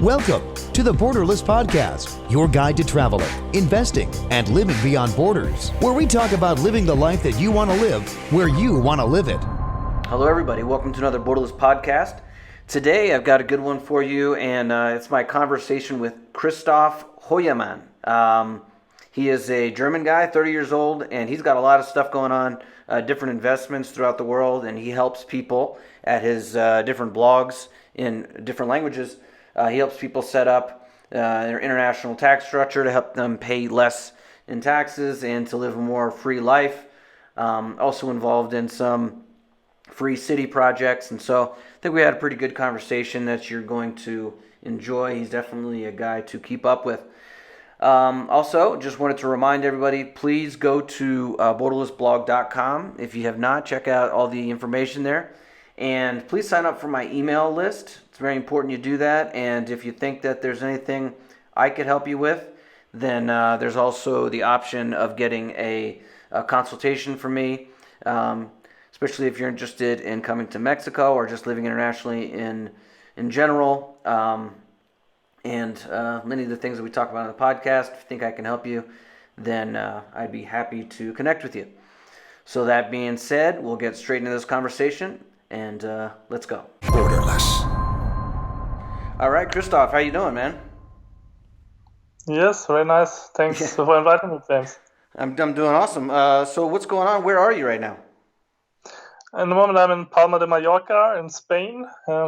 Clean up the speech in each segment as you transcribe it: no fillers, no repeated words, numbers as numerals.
Welcome to the Borderless Podcast, your guide to traveling, investing, and living beyond borders, where we talk about living the life that you want to live, where you want to live it. Hello, everybody. Welcome to another Borderless Podcast. Today, I've got a good one for you, and it's my conversation with Christoph Heuermann. He is a German guy, 30 years old, and he's got a lot of stuff going on, different investments throughout the world, and he helps people at his different blogs in different languages. He helps people set up their international tax structure to help them pay less in taxes and to live a more free life. Also involved in some free city projects, and so I think we had a pretty good conversation that you're going to enjoy. He's definitely a guy to keep up with. Also, just wanted to remind everybody, please go to borderlessblog.com. If you have not, check out all the information there. And please sign up for my email list. It's very important you do that. And if you think that there's anything I could help you with, then there's also the option of getting a consultation from me, especially if you're interested in coming to Mexico or just living internationally in general. And many of the things that we talk about on the podcast, if you think I can help you, then I'd be happy to connect with you. So that being said, we'll get straight into this conversation, and let's go. Borderless. All right, Christoph, how you doing, man? Yes, very nice. Thanks for inviting me, James. I'm doing awesome. So what's going on? Where are you right now? At the moment, I'm in Palma de Mallorca in Spain.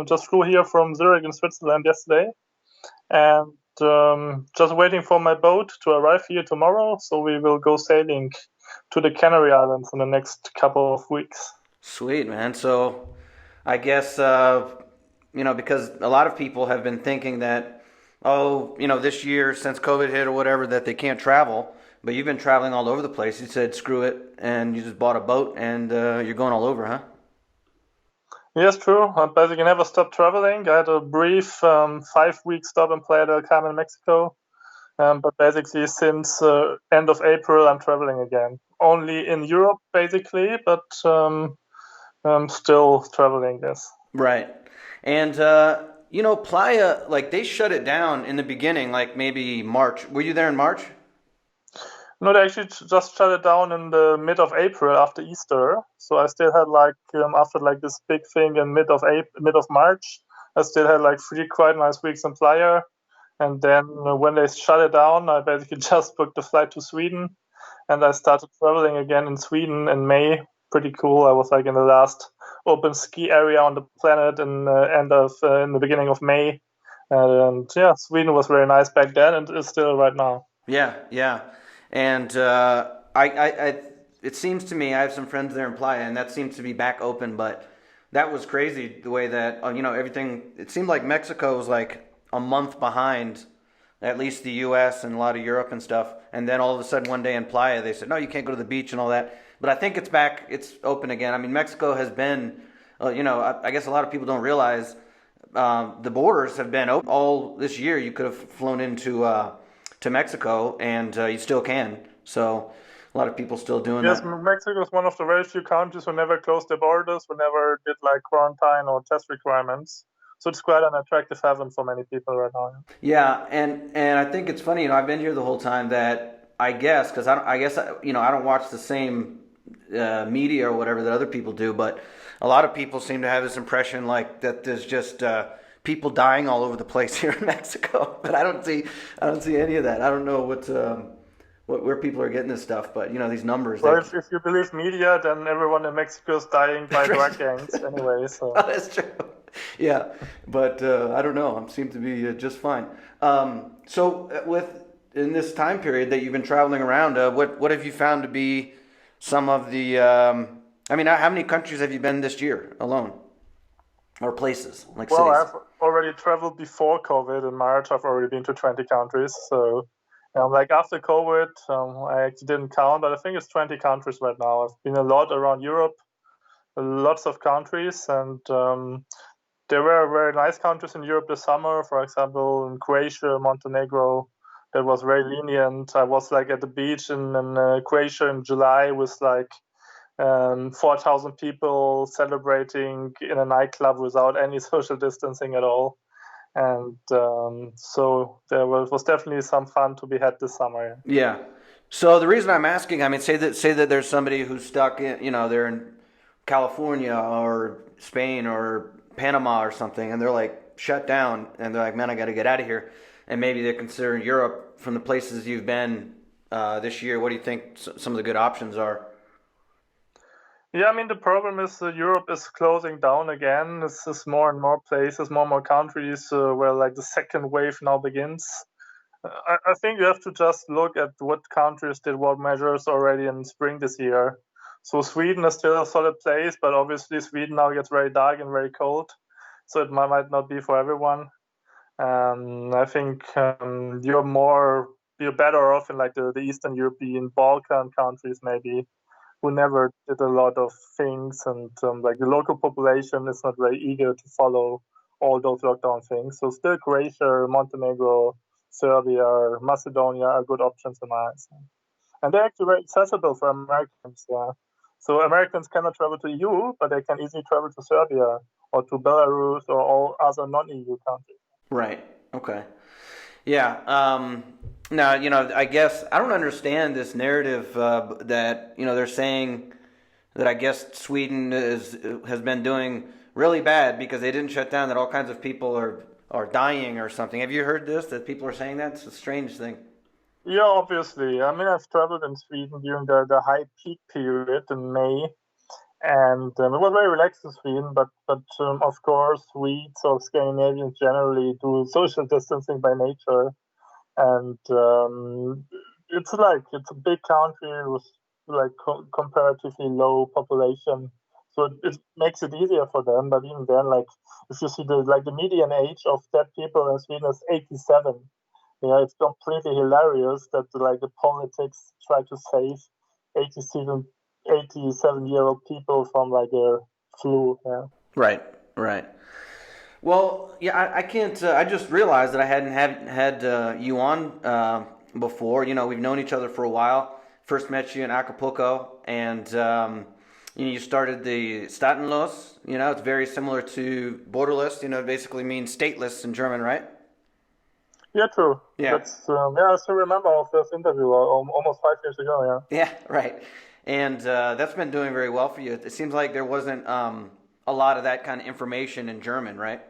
Just flew here from Zurich in Switzerland yesterday. And just waiting for my boat to arrive here tomorrow. So we will go sailing to the Canary Islands in the next couple of weeks. Sweet, man. So I guess, because a lot of people have been thinking that, this year since COVID hit or whatever, that they can't travel. But you've been traveling all over the place. You said, screw it, and you just bought a boat, and you're going all over, huh? Yes, true. I basically never stopped traveling. I had a brief 5-week stop in Playa del Carmen, Mexico. But basically since end of April, I'm traveling again. Only in Europe, basically, but I'm still traveling, yes. Right. And, Playa, they shut it down in the beginning, maybe March. Were you there in March? No, they actually just shut it down in the mid of April after Easter. So I still had after this big thing in mid of March, I still had 3 quite nice weeks in Playa. And then when they shut it down, I basically just booked a flight to Sweden, and I started traveling again in Sweden in May. Pretty cool. I was in the last open ski area on the planet in the beginning of May. And yeah, Sweden was very nice back then, and is still right now. Yeah. And it seems to me, I have some friends there in Playa, and that seems to be back open, but that was crazy the way that, everything, it seemed like Mexico was a month behind, at least the U.S. and a lot of Europe and stuff, and then all of a sudden one day in Playa, they said, no, you can't go to the beach and all that, but I think it's back, it's open again. I mean, Mexico has been, I guess a lot of people don't realize the borders have been open all this year. You could have flown into to Mexico, and you still can. So a lot of people still doing that. Yes, Mexico is one of the very few countries who never closed their borders, who never did quarantine or test requirements. So it's quite an attractive haven for many people right now. Yeah, and I think it's funny. I've been here the whole time. That I guess because I don't watch the same media or whatever that other people do, but a lot of people seem to have this impression that there's just people dying all over the place here in Mexico, but I don't see any of that. I don't know where people are getting this stuff, but these numbers. Well, if you believe media, then everyone in Mexico is dying by drug gangs anyway. So oh, that's true. Yeah, but I don't know. I seem to be just fine. So in this time period that you've been traveling around, what have you found to be some of the? How many countries have you been this year alone? Or places, cities? Well, I've already traveled before COVID in March. I've already been to 20 countries. So, after COVID, I actually didn't count, but I think it's 20 countries right now. I've been a lot around Europe, lots of countries, and there were very nice countries in Europe this summer. For example, in Croatia, Montenegro, that was very lenient. I was at the beach in Croatia in July with 4,000 people celebrating in a nightclub without any social distancing at all. And so there was definitely some fun to be had this summer. Yeah. So the reason I'm asking, I mean, say that there's somebody who's stuck in, they're in California or Spain or Panama or something, and they're like shut down, and they're like, man, I got to get out of here, and maybe they're considering Europe from the places you've been this year. What do you think some of the good options are? Yeah, I mean, the problem is Europe is closing down again. This is more and more places, more and more countries where like the second wave now begins. I think you have to just look at what countries did what measures already in spring this year. So Sweden is still a solid place, but obviously Sweden now gets very dark and very cold. So it might not be for everyone. I think you're better off in like the Eastern European Balkan countries maybe, who never did a lot of things, and like the local population is not very eager to follow all those lockdown things. So still Croatia, Montenegro, Serbia, Macedonia are good options in my eyes. And they're actually very accessible for Americans. Yeah. So Americans cannot travel to EU, but they can easily travel to Serbia or to Belarus or all other non-EU countries. Right. Okay. Yeah. Now, I guess I don't understand this narrative that they're saying that I guess Sweden has been doing really bad because they didn't shut down. That all kinds of people are dying or something. Have you heard this? That people are saying that? It's a strange thing. Yeah, obviously. I mean, I've traveled in Sweden during the high peak period in May, and it was very relaxed in Sweden. But of course, Swedes or Scandinavians generally do social distancing by nature, and it's a big country with like comparatively low population, so it makes it easier for them. But even then, like if you see the median age of dead people in Sweden is 87. Yeah, it's completely hilarious that like the politics try to save 87 87-year-old people from like a flu. Yeah. Right. Right. Well, yeah, I can't. I just realized that I hadn't had you on before. We've known each other for a while. First met you in Acapulco, and you started the staatenlos. It's very similar to borderless. It basically means stateless in German, right? Yeah, true. Yeah. That's yeah. I still remember our first interview almost 5 years ago. Yeah, right. And that's been doing very well for you. It seems like there wasn't a lot of that kind of information in German, right?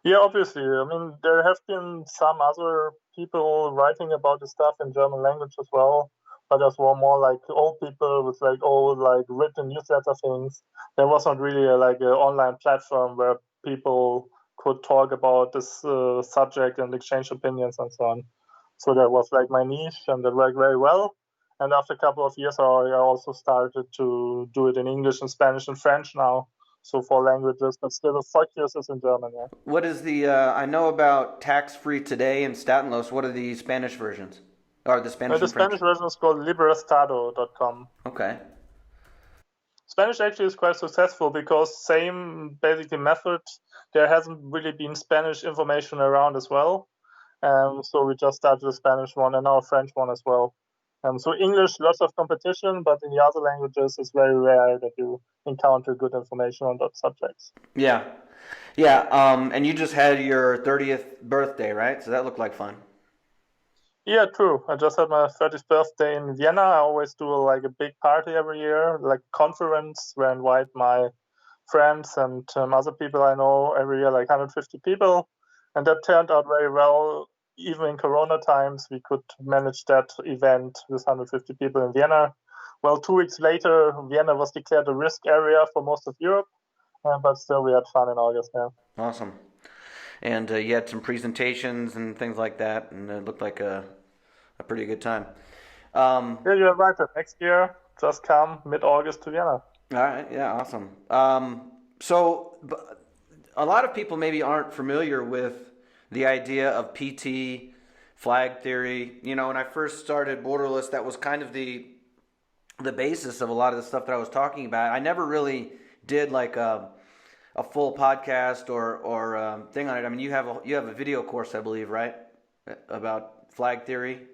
Yeah, obviously. I mean, there have been some other people writing about the stuff in German language as well, but there's one more like old people with like old like written newsletter things. There was not really like an online platform where people could talk about this subject and exchange opinions and so on. So that was like my niche, and that worked very well. And after a couple of years, I also started to do it in English and Spanish and French now. So for languages, but still the focus is in German. Yeah. What is the? I know about tax-free today and staatenlos. What are the Spanish versions, or the Spanish The and French? Spanish version is called libertado.com. Okay. Spanish actually is quite successful because same basically method. There hasn't really been Spanish information around as well. So we just started the Spanish one and now a French one as well. So English, lots of competition, but in the other languages, it's very rare that you encounter good information on those subjects. Yeah. Yeah. And you just had your 30th birthday, right? So that looked like fun. Yeah, true. I just had my 30th birthday in Vienna. I always do like a big party every year, like conference where I invite my friends and other people I know every year, like 150 people. And that turned out very well. Even in Corona times, we could manage that event with 150 people in Vienna. Well, 2 weeks later, Vienna was declared a risk area for most of Europe, but still we had fun in August now. Awesome. And you had some presentations and things like that, and it looked like a pretty good time. Yeah, you're right. Next year, just come mid-August to Vienna. All right. Yeah. Awesome. So a lot of people maybe aren't familiar with the idea of PT, flag theory. When I first started Borderless, that was kind of the basis of a lot of the stuff that I was talking about. I never really did like a full podcast or thing on it. I mean, you have a video course, I believe, right, about flag theory.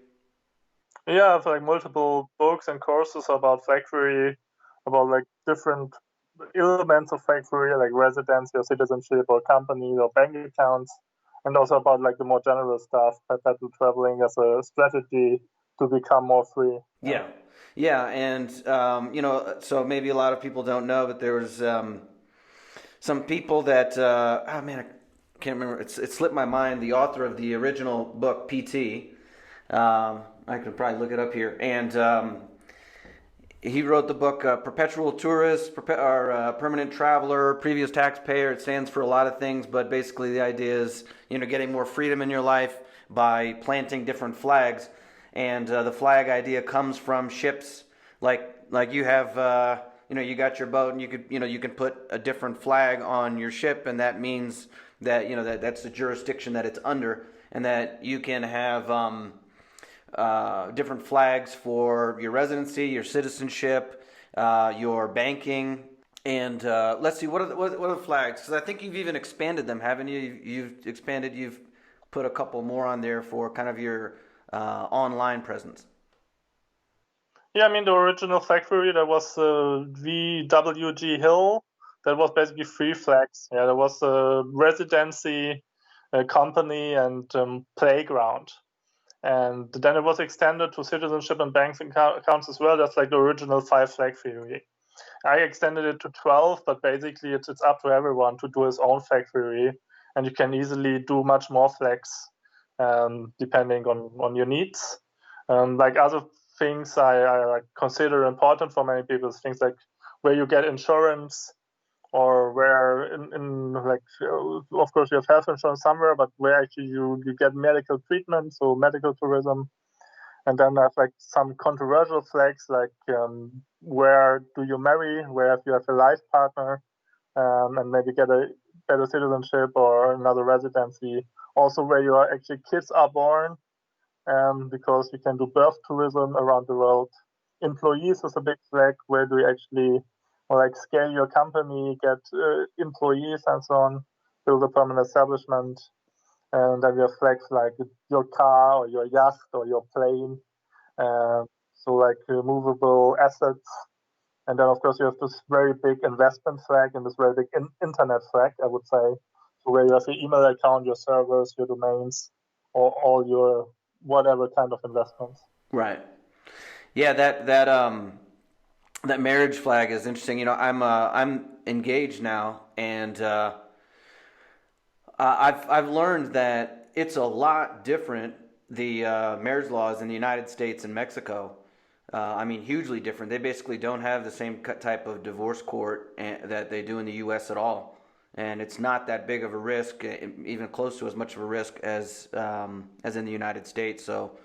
Yeah, I have like multiple books and courses about flag theory, about like different elements of flag free, like residency or citizenship or company or bank accounts, and also about like the more general stuff, perpetual traveling as a strategy to become more free. Yeah, and so maybe a lot of people don't know, but there was some people that oh man, I can't remember. It slipped my mind. The author of the original book, PT. I could probably look it up here, and he wrote the book Perpetual Tourist, or Permanent Traveler, Previous Taxpayer. It stands for a lot of things, but basically the idea is getting more freedom in your life by planting different flags, and the flag idea comes from ships, like you have. You got your boat, and you can put a different flag on your ship, and that means that that's the jurisdiction that it's under, and that you can have different flags for your residency, your citizenship, your banking, and let's see, what are the flags? Because I think you've even expanded them, haven't you? You've put a couple more on there for kind of your online presence. Yeah, I mean, the original flag theory, that was VWG Hill. That was basically three flags. Yeah, there was a residency, a company, and playground. And then it was extended to citizenship and bank accounts as well. That's like the original 5 flag theory. I extended it to 12, but basically it's up to everyone to do his own flag theory. And you can easily do much more flags depending on your needs. Like other things I consider important for many people, things like where you get insurance, or where in like, of course you have health insurance somewhere, but where actually you get medical treatment, so medical tourism. And then I have like some controversial flags, like where do you marry, where if you have a life partner, and maybe get a better citizenship or another residency. Also where your actually kids are born, because you can do birth tourism around the world. Employees is a big flag. Where do you actually like scale your company, get employees and so on, build a permanent establishment. And then you have flags like your car or your yacht or your plane. So like movable assets. And then of course you have this very big investment flag and this very big internet flag, I would say. So where you have your email account, your servers, your domains, or all your whatever kind of investments. Right. Yeah, that marriage flag is interesting. I'm engaged now, and I've learned that it's a lot different, the marriage laws in the United States and Mexico. I mean, hugely different. They basically don't have the same type of divorce court that they do in the U.S. at all, and it's not that big of a risk, even close to as much of a risk as in the United States. So,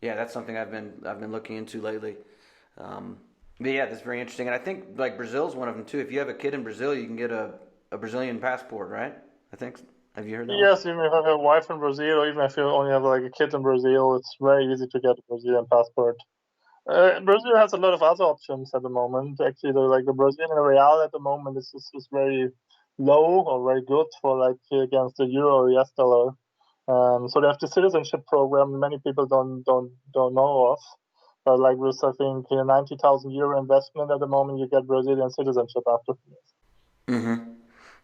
yeah, that's something I've been looking into lately. But yeah, that's very interesting, and I think like Brazil's one of them too. If you have a kid in Brazil, you can get a Brazilian passport, right? I think. Have you heard that one? Yes, even if you have a wife in Brazil, or even if you only have like a kid in Brazil, it's very easy to get a Brazilian passport. Brazil has a lot of other options at the moment. Actually, the Brazilian real at the moment is very low or very good for like against the euro or US dollar. So they have the citizenship program. Many people don't know of. But like with I think €90,000 investment at the moment, you get Brazilian citizenship after.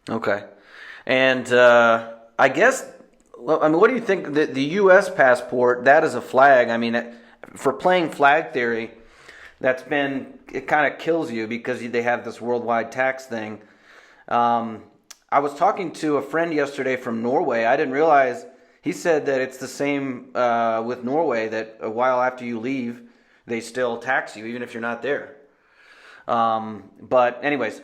Okay. And I guess, well, I mean, what do you think? The U.S. passport, that is a flag. I mean, for playing flag theory, it kind of kills you because they have this worldwide tax thing. I was talking to a friend yesterday from Norway. I didn't realize, he said that it's the same with Norway, that a while after you leave, they still tax you, even if you're not there. But anyways,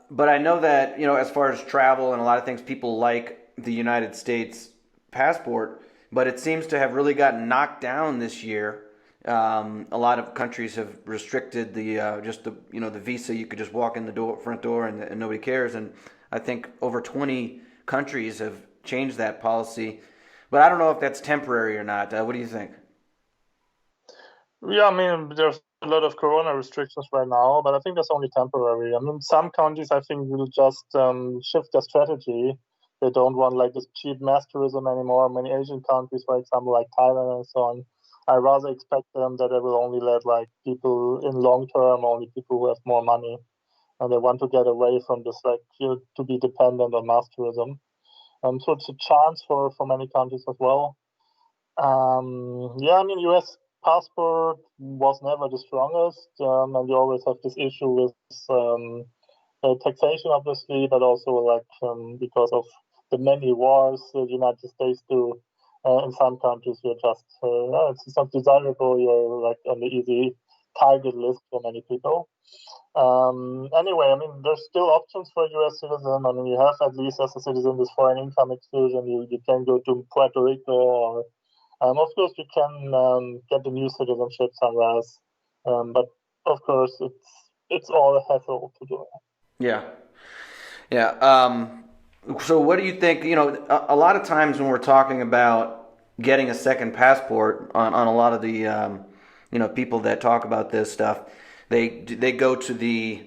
but I know that, as far as travel and a lot of things, people like the United States passport, but it seems to have really gotten knocked down this year. A lot of countries have restricted the visa. You could just walk in the front door, and nobody cares. And I think over 20 countries have changed that policy. But I don't know if that's temporary or not. What do you think? Yeah, I mean, there's a lot of corona restrictions right now, but I think that's only temporary. I mean, some countries I think will just shift their strategy. They don't want like this cheap mass tourism anymore. Many Asian countries, for example, like Thailand and so on, I rather expect them that they will only let like people in long term, only people who have more money. and they want to get away from this to be dependent on mass tourism. So it's a chance for many countries as well. U.S. passport was never the strongest, and you always have this issue with taxation, obviously, but also because of the many wars the United States do. In some countries, you're just it's not desirable. You're on the easy target list for many people. Anyway, there's still options for U.S. citizen. You have at least as a citizen this foreign income exclusion. You can go to Puerto Rico, or of course you can get the new citizenship somewhere else. But of course, it's all a hassle to do it. Yeah. So what do you think? A lot of times when we're talking about getting a second passport on a lot of the people that talk about this stuff, they go to the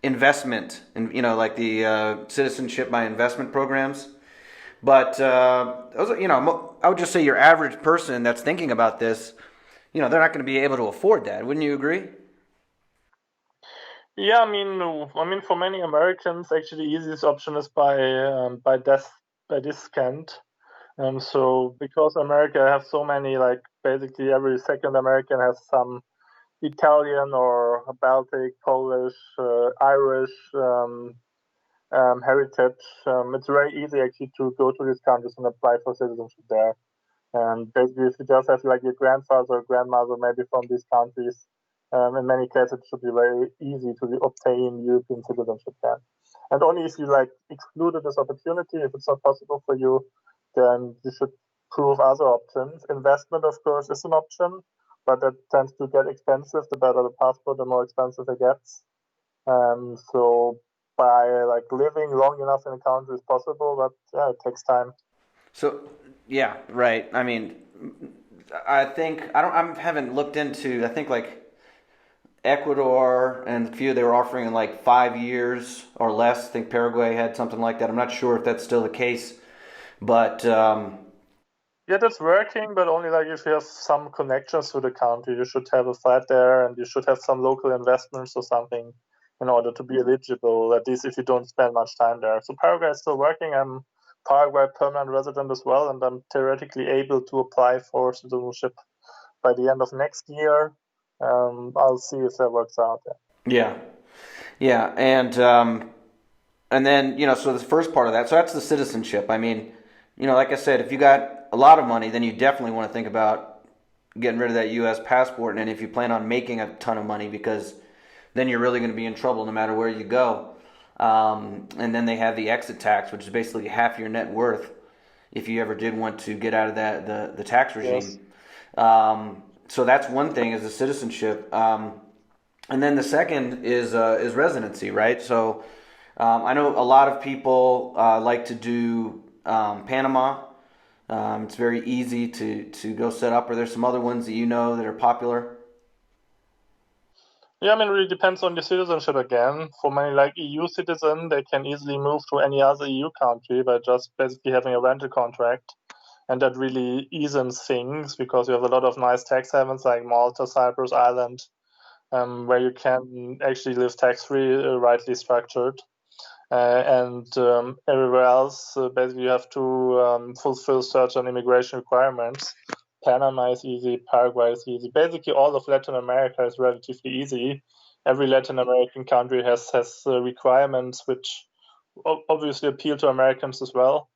investment and like the citizenship by investment programs. But I would just say your average person that's thinking about this, they're not going to be able to afford that. Wouldn't you agree? Yeah, for many Americans, actually, the easiest option is by discount. So because America has so many, basically every second American has some Italian or Baltic, Polish, Irish heritage. It's very easy actually to go to these countries and apply for citizenship there. And basically, if you just have your grandfather or grandmother maybe from these countries, in many cases it should be very easy to obtain European citizenship there. And only if you excluded this opportunity, if it's not possible for you, then you should prove other options. Investment, of course, is an option, but that tends to get expensive. The better the passport, the more expensive it gets. So by living long enough in a country is possible, but yeah, it takes time. So yeah, right. I think I haven't looked into. I think Ecuador and a few they were offering in 5 years or less. I think Paraguay had something like that. I'm not sure if that's still the case, but yeah, that's working, but only if you have some connections to the country. You should have a flat there, and you should have some local investments or something in order to be eligible, at least if you don't spend much time there. So Paraguay is still working. I'm Paraguay permanent resident as well, and I'm theoretically able to apply for citizenship by the end of next year. I'll see if that works out. yeah, yeah, and then so the first part of that. So that's the citizenship. Like I said, if you got a lot of money, then you definitely want to think about getting rid of that U.S. passport. And if you plan on making a ton of money, because then you're really going to be in trouble no matter where you go. And then they have the exit tax, which is basically half your net worth if you ever did want to get out of the tax regime. Yes. So that's one thing, is the citizenship. And then the second is residency, right? So I know a lot of people like to do Panama. It's very easy to go set up. Or there's some other ones that that are popular? Yeah, it really depends on the citizenship again. For many EU citizens, they can easily move to any other EU country by just basically having a rental contract. And that really eases things, because you have a lot of nice tax havens like Malta, Cyprus, Ireland, where you can actually live tax-free, rightly structured. And everywhere else, basically you have to fulfill certain immigration requirements. Panama is easy, Paraguay is easy. Basically, all of Latin America is relatively easy. Every Latin American country has requirements which obviously appeal to Americans as well.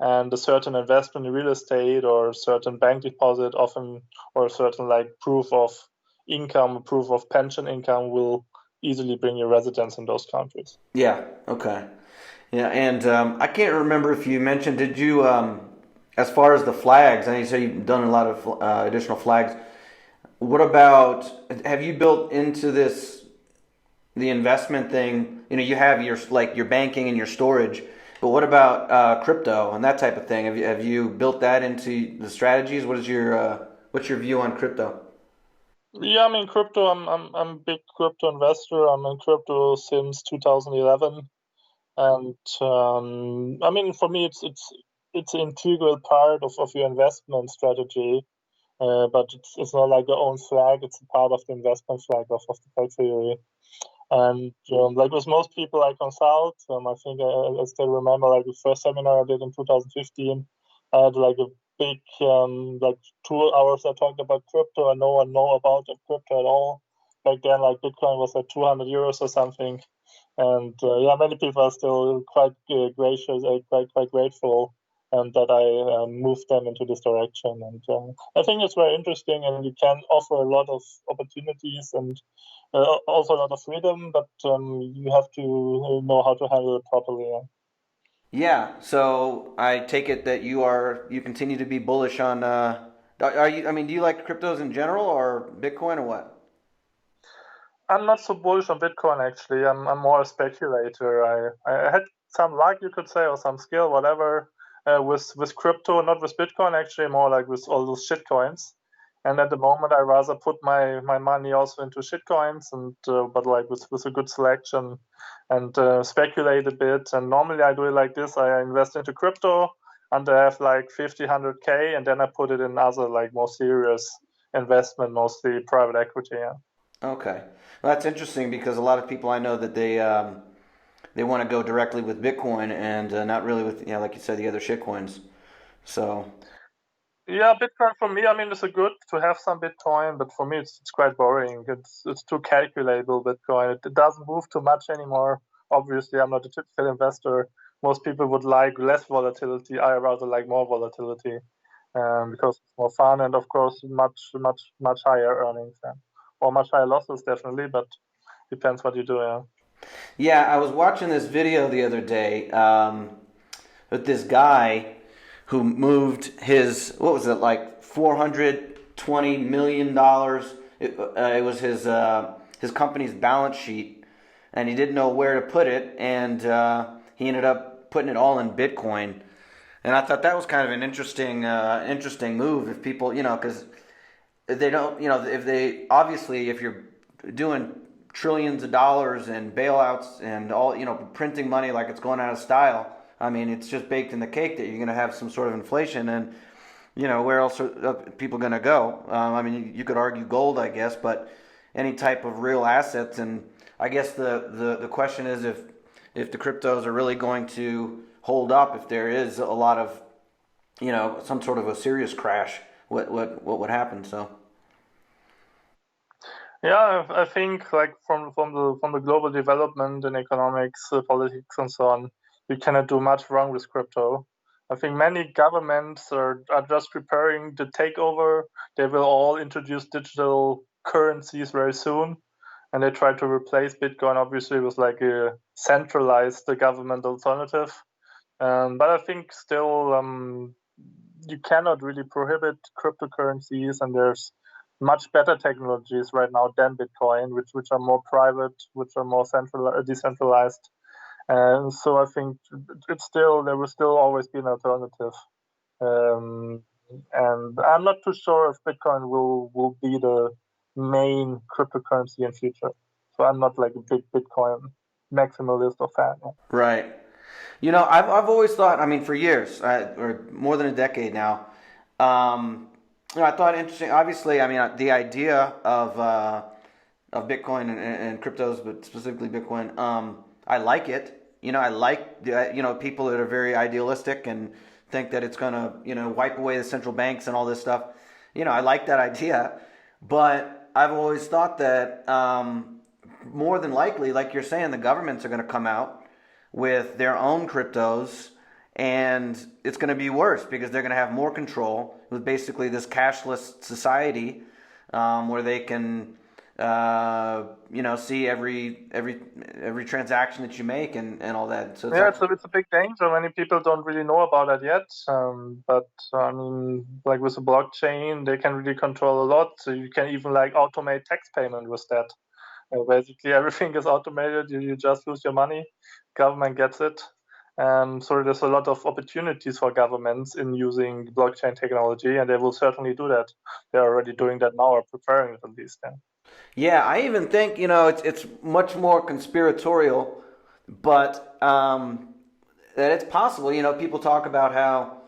And a certain investment in real estate, or a certain bank deposit, often, or a certain proof of income, proof of pension income, will easily bring you residence in those countries. Yeah. Okay. Yeah, and I can't remember if you mentioned. Did you, as far as the flags? I know you said you've done a lot of additional flags. What about? Have you built into this the investment thing? You have your banking and your storage. But what about crypto and that type of thing? Have you built that into the strategies? What's your view on crypto? Yeah, crypto. I'm a big crypto investor. I'm in crypto since 2011, and for me, it's an integral part of your investment strategy. But it's not like your own flag. It's a part of the investment flag of the portfolio. And like with most people I consult, I think I still remember like the first seminar I did in 2015. I had like a big like 2 hours I talked about crypto, and no one know about crypto at all. Back then, like Bitcoin was at 200 euros or something, and yeah, many people are still quite gracious, quite grateful, and that I moved them into this direction. And I think it's very interesting, and you can offer a lot of opportunities and also a lot of freedom, but you have to know how to handle it properly. Yeah. Yeah. So I take it that you continue to be bullish on. Are you? I mean, do you like cryptos in general or Bitcoin or what? I'm not so bullish on Bitcoin actually. I'm more a speculator. I had some luck, you could say, or some skill, whatever, with crypto, not with Bitcoin actually, more like with all those shit coins. And at the moment, I rather put my money also into shit coins, and but like with a good selection, and speculate a bit. And normally I do it like this: I invest into crypto, and I have like 50, 100K, and then I put it in other like more serious investment, mostly private equity. Yeah. Okay. Well, that's interesting because a lot of people I know that they want to go directly with Bitcoin and not really with like you said, the other shit coins. So Yeah, Bitcoin for me, I mean, it's a good to have some Bitcoin, but for me, it's quite boring. It's too calculable, Bitcoin. It doesn't move too much anymore. Obviously, I'm not a typical investor. Most people would like less volatility. I rather like more volatility, because it's more fun and, of course, much higher earnings, or much higher losses, definitely. But depends what you do. Yeah. yeah, I was watching this video the other day with this guy who moved his what was it like $420 million. It was his company's balance sheet, and he didn't know where to put it, and he ended up putting it all in Bitcoin. And I thought that was kind of an interesting move. If people, because they don't, if they obviously if you're doing trillions of dollars and bailouts and all, printing money like it's going out of style. I mean, it's just baked in the cake that you're going to have some sort of inflation, and where else are people going to go? I mean, you could argue gold, I guess, but any type of real assets. And I guess the question is if the cryptos are really going to hold up, if there is a lot of some sort of a serious crash, what would happen? So. Yeah, I think like from the global development in economics, politics, and so on, you cannot do much wrong with crypto. I think many governments are just preparing the takeover. They will all introduce digital currencies very soon, and they try to replace Bitcoin, obviously, with like a centralized government alternative. But I think still, you cannot really prohibit cryptocurrencies, and there's much better technologies right now than Bitcoin, which are more private, which are more decentralized. And so I think there will still always be an alternative. Um, and I'm not too sure if Bitcoin will be the main cryptocurrency in future. So I'm not like a big Bitcoin maximalist or fan. Right. I've always thought. I mean, for years, or more than a decade now. I thought interesting. Obviously, I mean, the idea of Bitcoin and cryptos, but specifically Bitcoin. I like it. I like people that are very idealistic and think that it's gonna wipe away the central banks and all this stuff. I like that idea, but I've always thought that more than likely, like you're saying, the governments are going to come out with their own cryptos, and it's going to be worse because they're going to have more control with basically this cashless society, where they can see every transaction that you make and all that. So Yeah, it's a big danger. Many people don't really know about it yet. But I mean, like with the blockchain, they can really control a lot. So you can even like automate tax payment with that. Basically, everything is automated. You just lose your money. Government gets it. So there's a lot of opportunities for governments in using blockchain technology, and they will certainly do that. They're already doing that now, or preparing it at least. Yeah. yeah, I even think it's much more conspiratorial, but that it's possible. People talk about how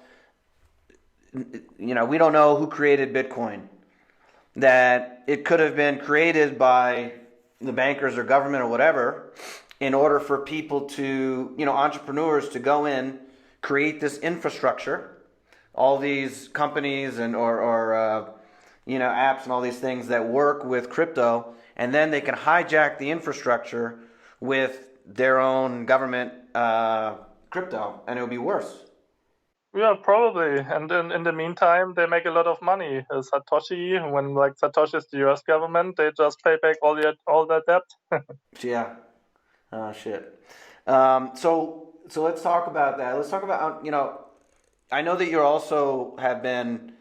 we don't know who created Bitcoin, that it could have been created by the bankers or government or whatever, in order for people to, entrepreneurs to go in, create this infrastructure, all these companies and or apps and all these things that work with crypto, and then they can hijack the infrastructure with their own government crypto, and it would be worse. Yeah, probably. And then in the meantime, they make a lot of money. Satoshi, when like Satoshi is the U.S. government, they just pay back all that debt. Yeah. Oh shit. So let's talk about that. Let's talk about I know that you also have been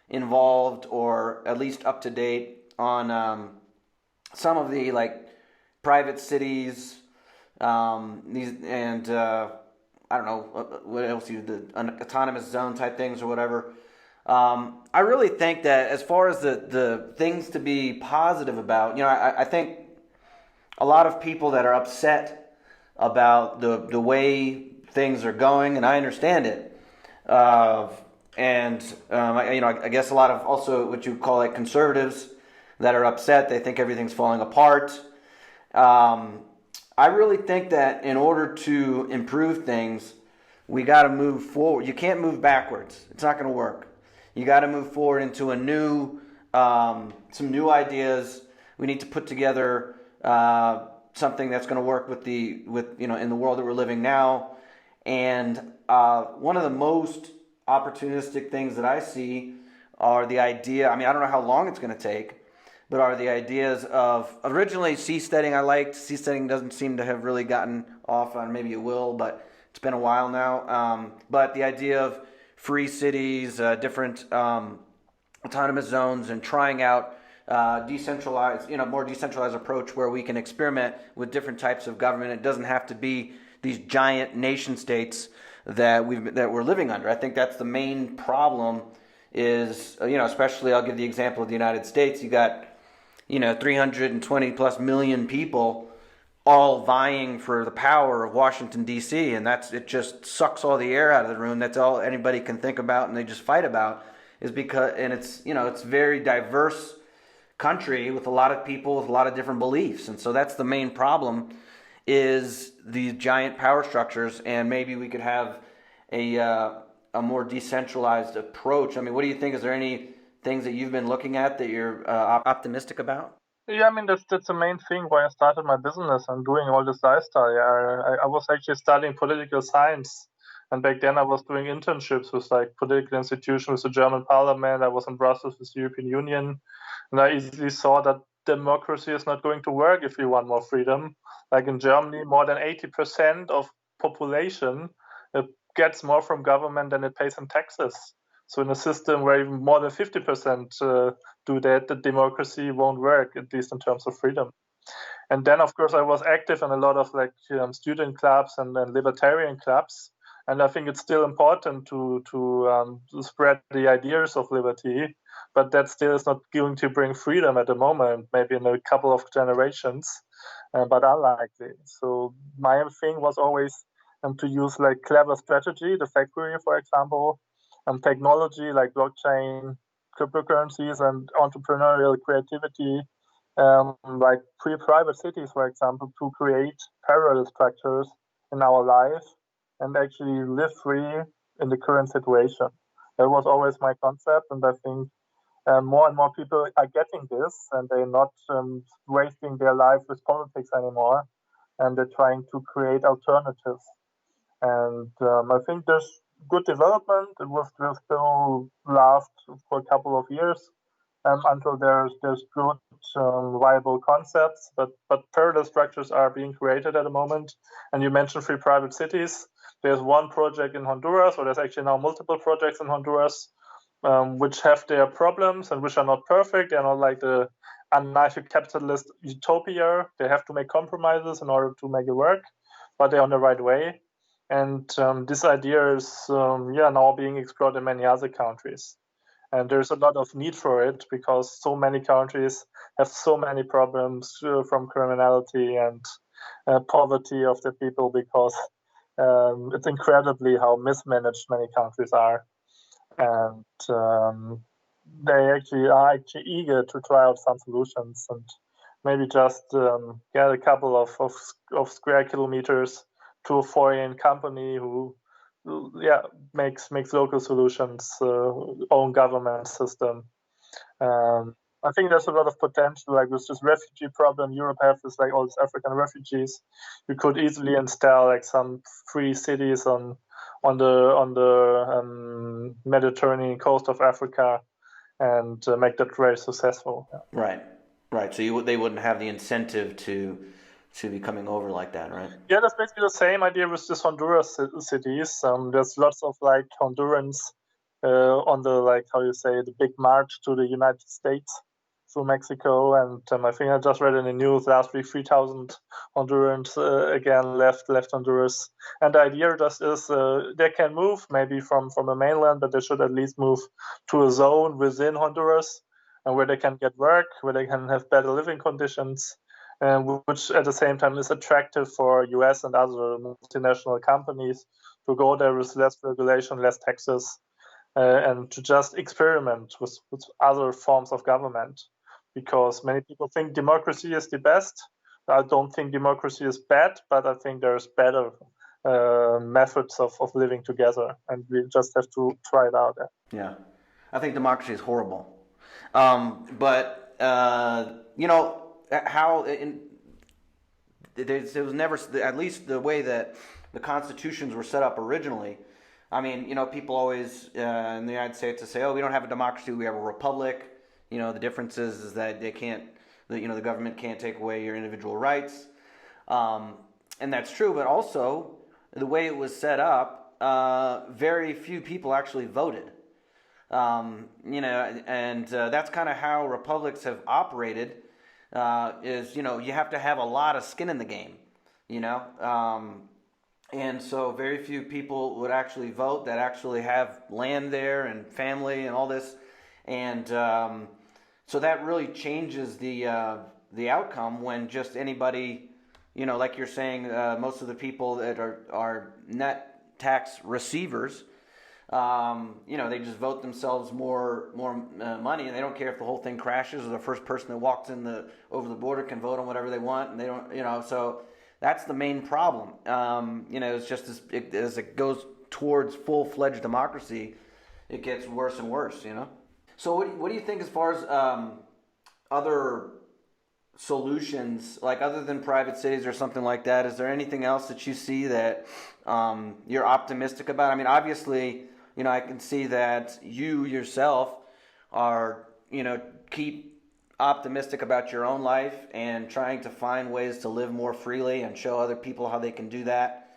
involved or at least up to date on some of the like private cities, these and I don't know what else you the autonomous zone type things or whatever. I really think that as far as the things to be positive about, I think a lot of people that are upset about the way things are going, and I understand it. I guess a lot of also what you call like conservatives that are upset. They think everything's falling apart. I really think that in order to improve things, we got to move forward. You can't move backwards. It's not going to work. You got to move forward into some new ideas. We need to put together something that's going to work with in the world that we're living now. And one of the most opportunistic things that I see are the idea. I mean, I don't know how long it's going to take, but are the ideas of originally seasteading. I liked seasteading. Doesn't seem to have really gotten off on. Maybe it will, but it's been a while now. But the idea of free cities, different autonomous zones, and trying out decentralized, more decentralized approach where we can experiment with different types of government. It doesn't have to be these giant nation states that we're living under. I think that's the main problem. Is especially I'll give the example of the United States. You got 320 plus million people all vying for the power of Washington D.C. and it just sucks all the air out of the room. That's all anybody can think about, and they just fight about is because it's very diverse country with a lot of people with a lot of different beliefs, and so that's the main problem is these giant power structures, and maybe we could have a more decentralized approach. I mean, what do you think? Is there any things that you've been looking at that you're optimistic about? Yeah, I mean that's the main thing why I started my business and doing all this lifestyle. Yeah, I was actually studying political science, and back then I was doing internships with like political institutions, with the German Parliament. I was in Brussels with the European Union, and I easily saw that democracy is not going to work if you want more freedom. Like in Germany, more than 80% of population gets more from government than it pays in taxes. So in a system where even more than 50% do that, the democracy won't work, at least in terms of freedom. And then, of course, I was active in a lot of student clubs and libertarian clubs. And I think it's still important to spread the ideas of liberty, but that still is not going to bring freedom at the moment, maybe in a couple of generations, but unlikely. So my thing was always to use like clever strategy, the factory, for example, and technology like blockchain, cryptocurrencies, and entrepreneurial creativity, like free private cities, for example, to create parallel structures in our life and actually live free in the current situation. That was always my concept, and I think more and more people are getting this, and they're not wasting their life with politics anymore, and they're trying to create alternatives. And I think there's good development. It will still last for a couple of years until there's good viable concepts. But parallel structures are being created at the moment. And you mentioned free private cities. There's one project in Honduras, or there's actually now multiple projects in Honduras, which have their problems and which are not perfect. They're not like the anarcho-capitalist utopia. They have to make compromises in order to make it work, but they're on the right way. And this idea is now being explored in many other countries. And there's a lot of need for it because so many countries have so many problems from criminality and poverty of the people, because it's incredibly how mismanaged many countries are. And they are actually eager to try out some solutions. And maybe just get a couple of square kilometers to a foreign company who makes local solutions, own government system. I think there's a lot of potential. Like with this refugee problem Europe has, is like all these African refugees. You could easily install like some free cities on the Mediterranean coast of Africa and make that very successful. Yeah. Right. So they wouldn't have the incentive to be coming over like that, right? Yeah, that's basically the same idea with this Honduras cities. There's lots of like Hondurans on the, like, how you say, the big march to the United States through Mexico, and I think I just read in the news last week 3,000 Hondurans again left Honduras, and the idea just is they can move maybe from the mainland, but they should at least move to a zone within Honduras, and where they can get work, where they can have better living conditions, which at the same time is attractive for US and other multinational companies to go there with less regulation, less taxes, and to just experiment with other forms of government. Because many people think democracy is the best. I don't think democracy is bad, but I think there's better methods of living together, and we just have to try it out. Yeah, I think democracy is horrible. But how it was never, at least the way that the constitutions were set up originally. I mean, people always in the United States to say, "Oh, we don't have a democracy; we have a republic." The difference is that they can't, the government can't take away your individual rights, and that's true. But also, the way it was set up, very few people actually voted. And that's kind of how republics have operated. Is you have to have a lot of skin in the game, and so very few people would actually vote that actually have land there and family and all this, and so that really changes the outcome when just anybody, like you're saying, most of the people that are net tax receivers. They just vote themselves more money, and they don't care if the whole thing crashes or the first person that walks over the border can vote on whatever they want, and they don't, so that's the main problem. It's just as it goes towards full-fledged democracy, it gets worse and worse. So what do you think as far as other solutions, like other than private cities or something like that? Is there anything else that you see that you're optimistic about? I mean, obviously, I can see that you yourself are, keep optimistic about your own life and trying to find ways to live more freely and show other people how they can do that.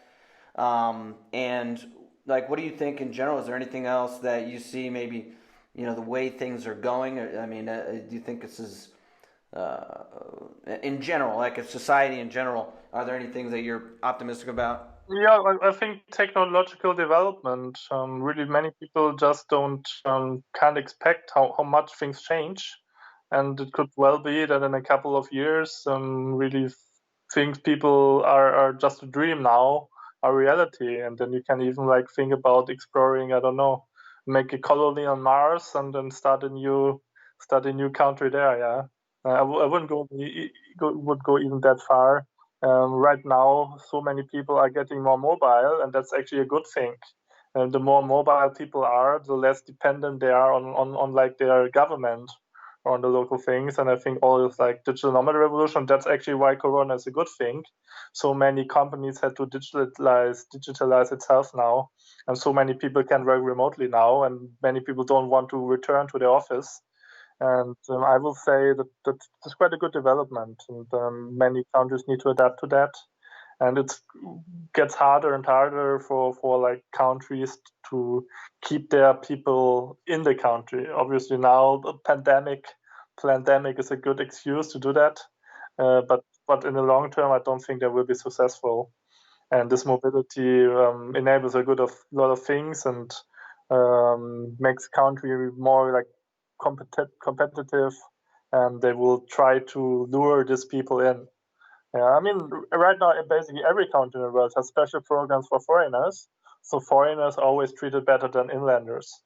And like, what do you think in general? Is there anything else that you see maybe, the way things are going? I mean, do you think this is, in general, like a society in general, are there any things that you're optimistic about? Yeah, I think technological development. Really, many people just can't expect how much things change, and it could well be that in a couple of years, really things people are just a dream now are reality, and then you can even like think about exploring. I don't know, make a colony on Mars and then start a new country there. Yeah, I wouldn't would go even that far. Right now, so many people are getting more mobile, and that's actually a good thing. And the more mobile people are, the less dependent they are on like their government or on the local things. And I think all this like digital nomad revolution, that's actually why Corona is a good thing. So many companies had to digitalize itself now, and so many people can work remotely now, and many people don't want to return to the office. And I will say that it's quite a good development, and many countries need to adapt to that. And it gets harder and harder for like countries to keep their people in the country. Obviously, now the pandemic is a good excuse to do that. But in the long term, I don't think they will be successful. And this mobility enables a lot of things, and makes country more like competitive, and they will try to lure these people in. Yeah, I mean, right now, basically every country in the world has special programs for foreigners, so foreigners are always treated better than inlanders,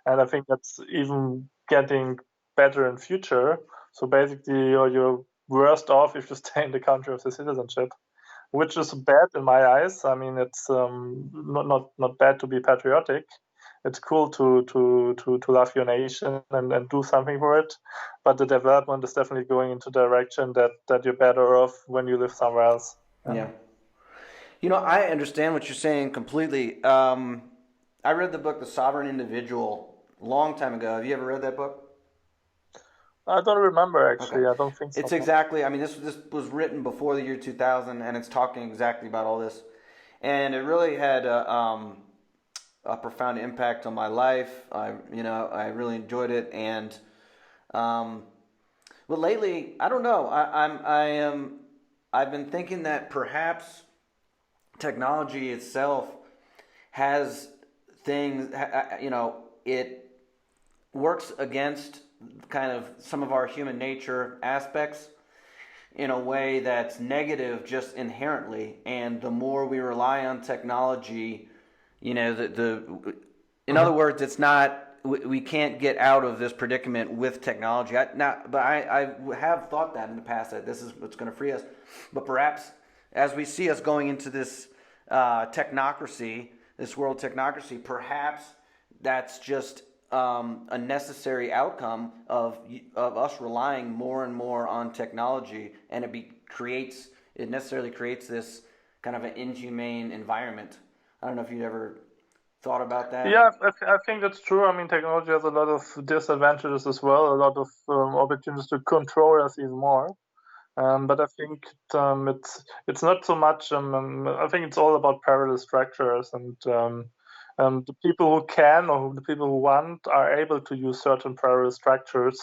and I think that's even getting better in future. So basically, your worst off if you stay in the country of the citizenship, which is bad in my eyes. I mean, it's not bad to be patriotic. It's cool to love your nation and do something for it, but the development is definitely going into the direction that you're better off when you live somewhere else. Yeah. I understand what you're saying completely. I read the book The Sovereign Individual a long time ago. Have you ever read that book? I don't remember Okay. actually. I don't think so. It's exactly, I mean, this was written before the year 2000, and it's talking exactly about all this. And it really had a profound impact on my life. I really enjoyed it. And, but lately, I don't know. I've been thinking that perhaps technology itself has things, it works against kind of some of our human nature aspects in a way that's negative just inherently. And the more we rely on technology, in other words, it's not, we can't get out of this predicament with technology. I have thought that in the past, that this is what's going to free us. But perhaps as we see us going into this technocracy, this world technocracy, perhaps that's just a necessary outcome of us relying more and more on technology, and it necessarily creates this kind of an inhumane environment. I don't know if you'd ever thought about that. Yeah, I think that's true. I mean, technology has a lot of disadvantages as well, a lot of opportunities to control us even more. But I think it's not so much. I think it's all about parallel structures, and the people who can or the people who want are able to use certain parallel structures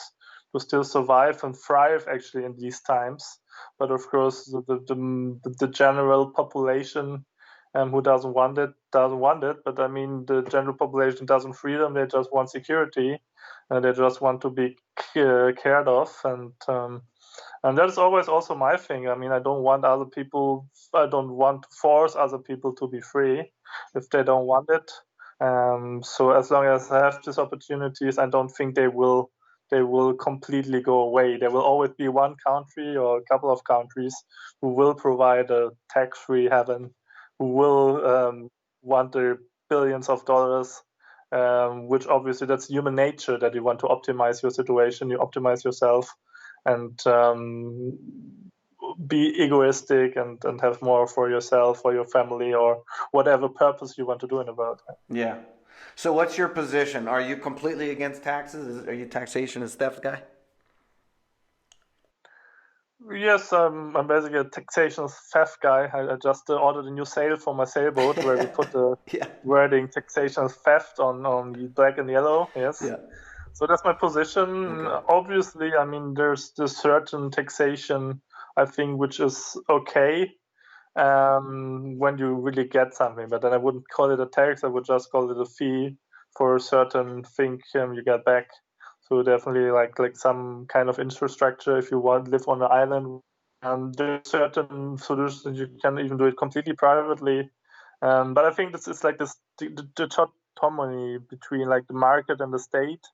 to still survive and thrive actually in these times. But of course, the general population who doesn't want it doesn't want it. But I mean, the general population doesn't freedom; they just want security, and they just want to be cared of and that is always also my thing. I mean, I don't want to force other people to be free if they don't want it. So as long as I have these opportunities, I don't think they will completely go away. There will always be one country or a couple of countries who will provide a tax-free heaven, who will want their billions of dollars, which obviously that's human nature, that you want to optimize your situation, you optimize yourself, and be egoistic and have more for yourself or your family or whatever purpose you want to do in the world. Yeah. So what's your position? Are you completely against taxes? Are you taxation and theft guy? Yes, I'm basically a taxation theft guy. I just ordered a new sail for my sailboat where we put the Yeah. wording taxation theft on the black and yellow. Yes. Yeah. So that's my position. Okay. Obviously, I mean, there's this certain taxation, I think, which is okay when you really get something. But then I wouldn't call it a tax. I would just call it a fee for a certain thing you get back. So definitely like some kind of infrastructure if you want to live on an island. There's certain solutions you can even do it completely privately. But I think this is like the dichotomy between like the market and the state.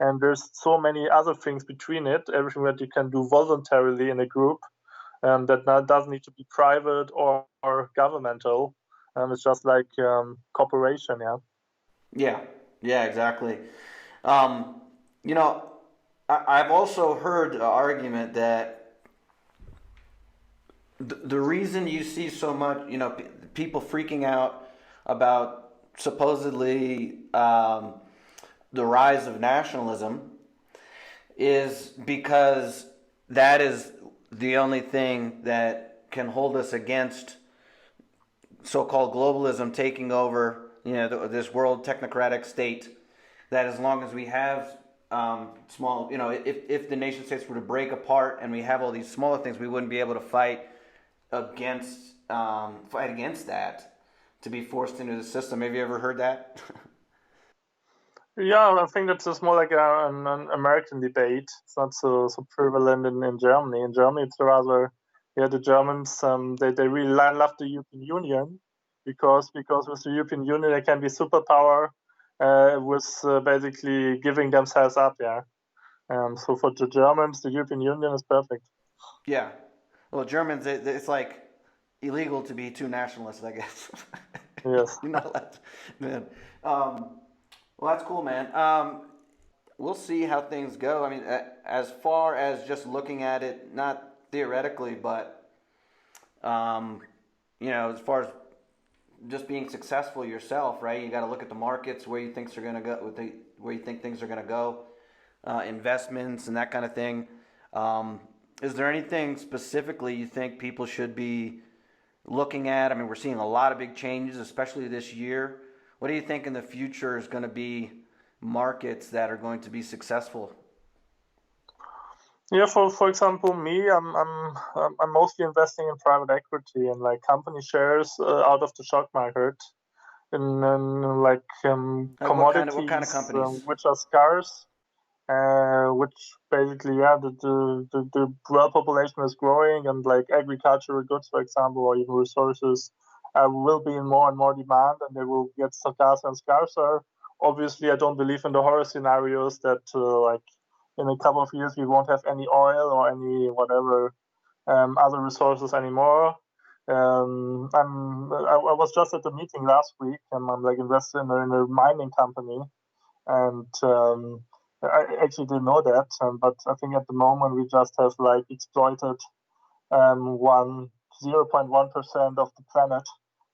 And there's so many other things between it, everything that you can do voluntarily in a group that doesn't need to be private or governmental. It's just like cooperation, yeah. Yeah. Yeah, exactly. Um, you know, I've also heard the argument that the reason you see so much, people freaking out about supposedly the rise of nationalism is because that is the only thing that can hold us against so-called globalism taking over, this world technocratic state. That as long as we have small, if the nation states were to break apart and we have all these smaller things, we wouldn't be able to fight against that, to be forced into the system. Have you ever heard that? Yeah, I think that's just more like an American debate. It's not so prevalent in Germany. In Germany, it's rather, yeah, the Germans they really love the European Union because with the European Union they can be superpower with basically giving themselves up. Yeah. So for the Germans, the European Union is perfect. Yeah. Well, Germans, it's like illegal to be too nationalist, I guess. Yes. You're not allowed to, man. Well, that's cool, man. We'll see how things go. I mean, as far as just looking at it, not theoretically, but um, as far as just being successful yourself, right? You got to look at the markets where you think are going to go, where you think things are going to go, investments and that kind of thing. Um, is there anything specifically you think people should be looking at? I mean, we're seeing a lot of big changes, especially this year. What do you think in the future is going to be markets that are going to be successful? Yeah, for example, me, I'm mostly investing in private equity and like company shares out of the stock market in like Like what kind of commodities companies? which are scarce, which basically, yeah, the world population is growing, and like agricultural goods, for example, or even resources, will be in more and more demand, and they will get scarcer and scarcer. Obviously, I don't believe in the horror scenarios that like in a couple of years we won't have any oil or any whatever other resources anymore. I was just at the meeting last week, and I'm like invested in a mining company, and I actually didn't know that, but I think at the moment we just have like exploited one 0.1% of the planet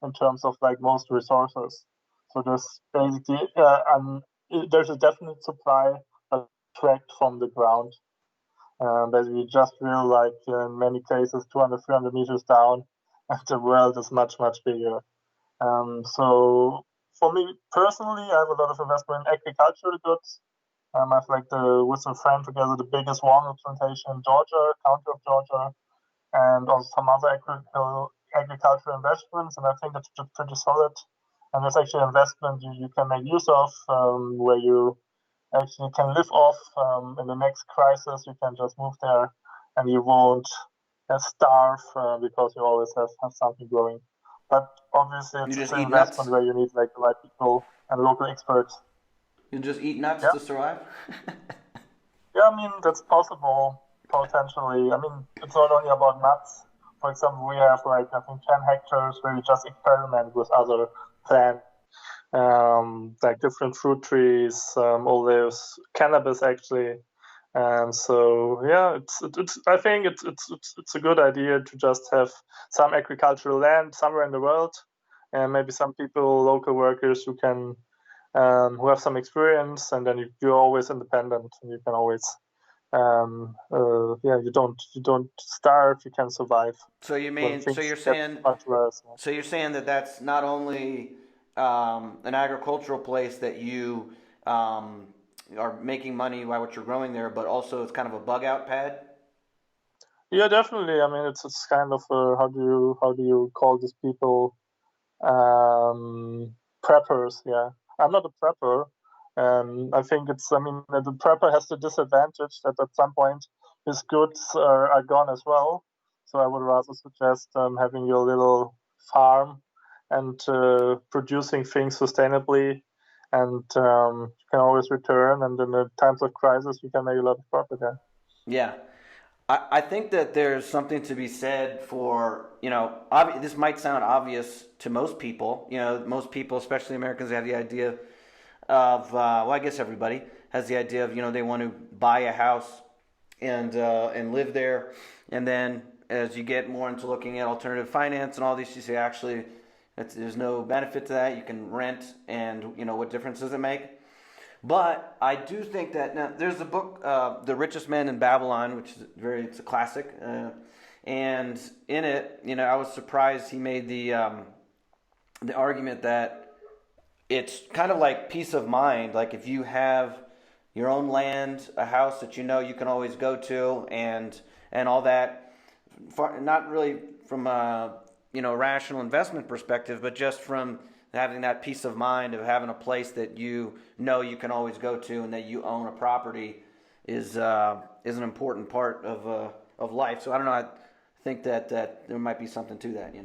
in terms of like most resources. So there's basically there's a definite supply tracked from the ground. But we just feel like in many cases 200, 300 meters down, and the world is much, much bigger. So for me personally, I have a lot of investment in agricultural goods. I've like with a friend together the biggest walnut plantation in Georgia, county of Georgia, and also some other agricultural investments. And I think that's just pretty solid. And there's actually an investment you can make use of where you actually can live off in the next crisis. You can just move there and you won't starve because you always have something growing. But obviously, You it's just an eat investment nuts? where you need like the right people and local experts. You just eat nuts Yeah. to survive? Yeah, I mean, that's possible potentially. I mean, it's not only about nuts. For example, we have like, I think, 10 hectares where we just experiment with other plants, like different fruit trees, olives, cannabis actually. And so, yeah, it's I think it's a good idea to just have some agricultural land somewhere in the world, and maybe some people, local workers who have some experience, and then you're always independent, and you can always yeah, you don't starve, you can survive So you when mean so things you're get saying much worse. so you're saying that that's not only an agricultural place that you are making money by what you're growing there, but also it's kind of a bug out pad? Yeah, definitely. I mean, it's kind of how do you call these people, preppers? Yeah, I'm not a prepper. I think I mean, the prepper has the disadvantage that at some point his goods are gone as well. So I would rather suggest having your little farm and producing things sustainably, and you can always return. And in the times of crisis, you can make a lot of profit. Yeah. Yeah. I think that there's something to be said for, this might sound obvious to most people. Most people, especially Americans, have the idea of, well, I guess everybody has the idea of, they want to buy a house and live there. And then as you get more into looking at alternative finance and all these, you say, actually, there's no benefit to that. You can rent, and, what difference does it make? But I do think that now there's a book, "The Richest Man in Babylon," which is it's a classic, and in it, I was surprised he made the argument that it's kind of like peace of mind. Like if you have your own land, a house that you can always go to, and all that, not really from a rational investment perspective, but just from having that peace of mind of having a place that you can always go to and that you own a property is an important part of life. So I don't know. I think that there might be something to that.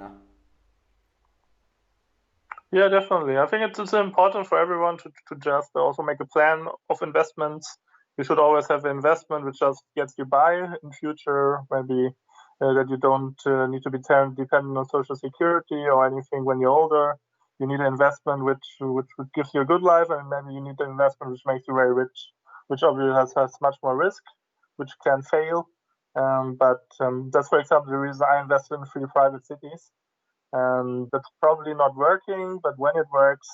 Yeah, definitely. I think it's important for everyone to just also make a plan of investments you should always have an investment which just gets you by in future, maybe that you don't need to be dependent on Social Security or anything when you're older. You need an investment which gives you a good life, and maybe you need an investment which makes you very rich, which obviously has much more risk, which can fail. But that's, for example, the reason I invested in 3 private cities. That's probably not working, but when it works,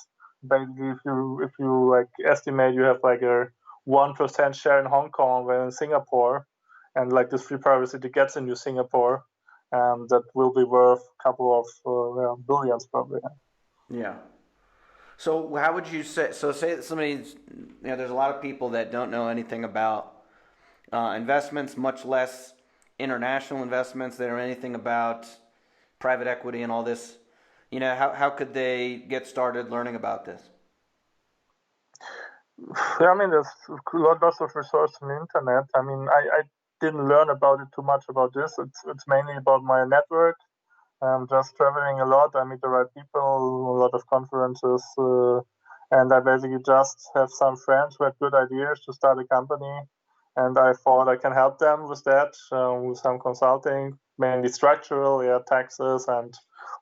basically, if you like estimate you have like a 1% share in Hong Kong or in Singapore, and like this free private city gets into Singapore, that will be worth a couple of billions probably. Yeah. So how would you say? So say that somebody's, there's a lot of people that don't know anything about investments, much less international investments. They don't know anything about private equity and all this. How could they get started learning about this? Yeah, I mean, there's lots of resources on the internet. I mean, I didn't learn about it too much about this. It's mainly about my network. I'm just traveling a lot. I meet the right people, a lot of conferences, and I basically just have some friends who had good ideas to start a company, and I thought I can help them with that, with some consulting, mainly structural, taxes and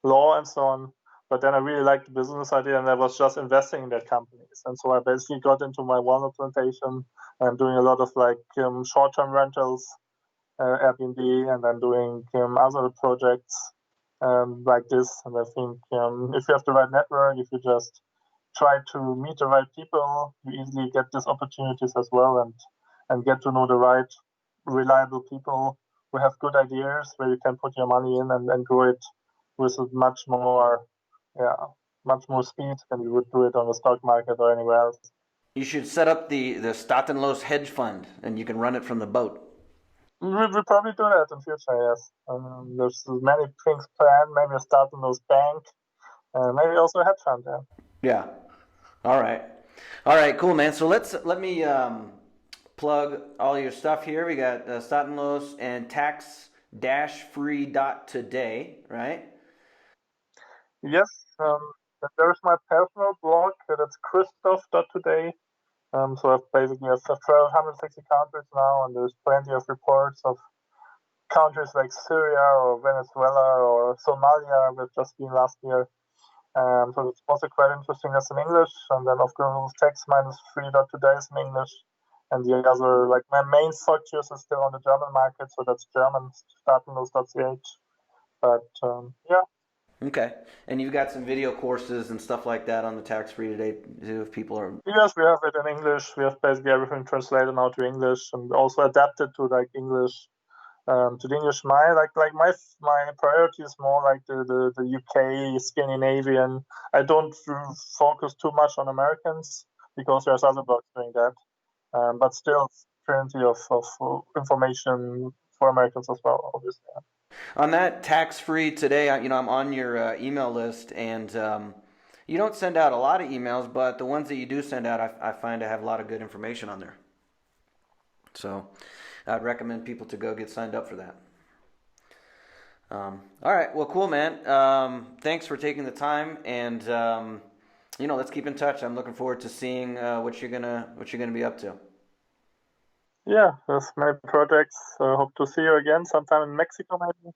law and so on. But then I really liked the business idea, and I was just investing in that companies. And so I basically got into my walnut plantation and doing a lot of like short-term rentals, Airbnb, and then doing other projects like this. And I think if you have the right network, if you just try to meet the right people, you easily get these opportunities as well, and get to know the right, reliable people who have good ideas where you can put your money in and grow it with much more speed than you would do it on the stock market or anywhere else. You should set up the staatenlos hedge fund, and you can run it from the boat. We'll probably do that in future, yes. There's many things planned, maybe a staatenlos bank, maybe also a hedge fund, yeah. Yeah. All right, cool, man. So let me plug all your stuff here. We got staatenlos and tax-free.today, right? Yes, there's my personal blog, that's christoph.today. So I've basically have 160 countries now, and there's plenty of reports of countries like Syria or Venezuela or Somalia, we've just been last year. So it's also quite interesting. That's in English, and then of course tax-free.today is in English, and the other, like my main focus is still on the German market, so that's German, staatenlos.ch. But yeah. Okay, and you've got some video courses and stuff like that on the Tax-Free Today too, if people are... Yes, we have it in English. We have basically everything translated now to English, and also adapted to like English, to the English mind. Like my priority is more like the UK, Scandinavian. I don't focus too much on Americans because there's other blogs doing that. But still, plenty of information for Americans as well, obviously. On that Tax-Free Today, I'm on your email list, and you don't send out a lot of emails, but the ones that you do send out, I find to have a lot of good information on there. So I'd recommend people to go get signed up for that. All right, well, cool, man. Thanks for taking the time, and let's keep in touch. I'm looking forward to seeing what you're gonna be up to. Yeah, that's my projects. Hope to see you again sometime in Mexico, maybe.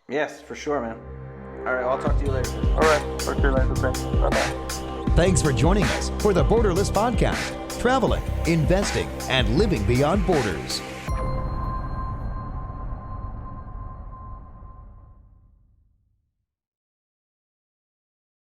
Yes, for sure, man. All right, I'll talk to you later. All right, talk to you later. Thanks. Bye-bye. Thanks for joining us for the Borderless Podcast, traveling, investing, and living beyond borders.